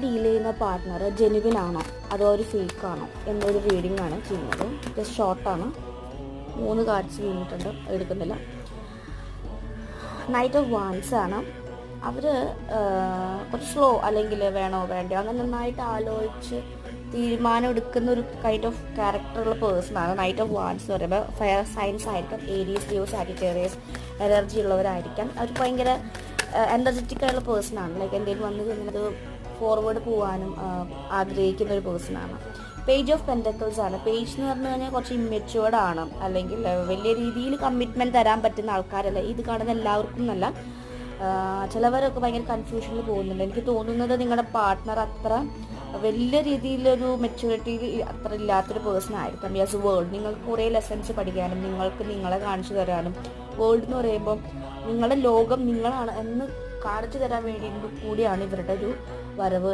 Deal ചെയ്യുന്ന partner genuine ആണോ അതോ ഒരു ഫേക്ക് ആണോ എന്നൊരു റീഡിംഗ് ആണ് ചെയ്യുന്നത്. ജസ്റ്റ് ഷോർട്ടാണ്. 3 കാർഡ്സ് വീണിട്ടുണ്ട്, എടുക്കുന്നില്ല. നൈറ്റ് ഓഫ് വാൻസ് ആണ്. അവർ കുറച്ച് സ്ലോ, അല്ലെങ്കിൽ വേണോ വേണ്ടയോ അങ്ങനെ നന്നായിട്ട് ആലോചിച്ച് തീരുമാനം എടുക്കുന്ന ഒരു കൈൻഡ് ഓഫ് ക്യാരക്ടറുള്ള പേഴ്സണാണ്. നൈറ്റ് ഓഫ് വാൻസ് എന്ന് പറയുമ്പോൾ ഫയർ സൈൻസ് ആയിരിക്കാം, ഏരീസ്, ലിയോ, സാജിറ്റേറിയസ് എനർജി ഉള്ളവരായിരിക്കാം. അവർ ഭയങ്കര എനർജറ്റിക് ആയിട്ടുള്ള പേഴ്സണാണ്. ലൈക്ക് എന്തെങ്കിലും വന്നു കഴിഞ്ഞാൽ അത് ഫോർവേഡ് പോകാനും ആഗ്രഹിക്കുന്ന ഒരു പേഴ്സണാണ്. പേജ് ഓഫ് പെൻറ്റക്കിൾസ് ആണ്. പേജ് എന്ന് പറഞ്ഞു കഴിഞ്ഞാൽ കുറച്ച് ഇമ്മെച്യൂർഡ് ആണ്, അല്ലെങ്കിൽ വലിയ രീതിയിൽ കമ്മിറ്റ്മെൻറ്റ് തരാൻ പറ്റുന്ന ആൾക്കാരല്ല. ഇത് കാണുന്ന എല്ലാവർക്കും നല്ല ചിലവരൊക്കെ ഭയങ്കര കൺഫ്യൂഷനിൽ പോകുന്നുണ്ട്. എനിക്ക് തോന്നുന്നത് നിങ്ങളുടെ പാർട്ട്ണർ അത്ര വലിയ രീതിയിലൊരു മെച്യൂരിറ്റി അത്ര ഇല്ലാത്തൊരു പേഴ്സൺ ആയിരിക്കാം. യെസ്, വേൾഡ് നിങ്ങൾക്ക് കുറേ ലെസൺസ് പഠിക്കാനും നിങ്ങൾക്ക് നിങ്ങളെ കാണിച്ചു തരാനും, വേൾഡ് എന്ന് പറയുമ്പോൾ നിങ്ങളുടെ ലോകം നിങ്ങളാണ് എന്ന് കാണിച്ചു തരാൻ വേണ്ടി കൂടിയാണ് ഇവരുടെ ഒരു വരവ്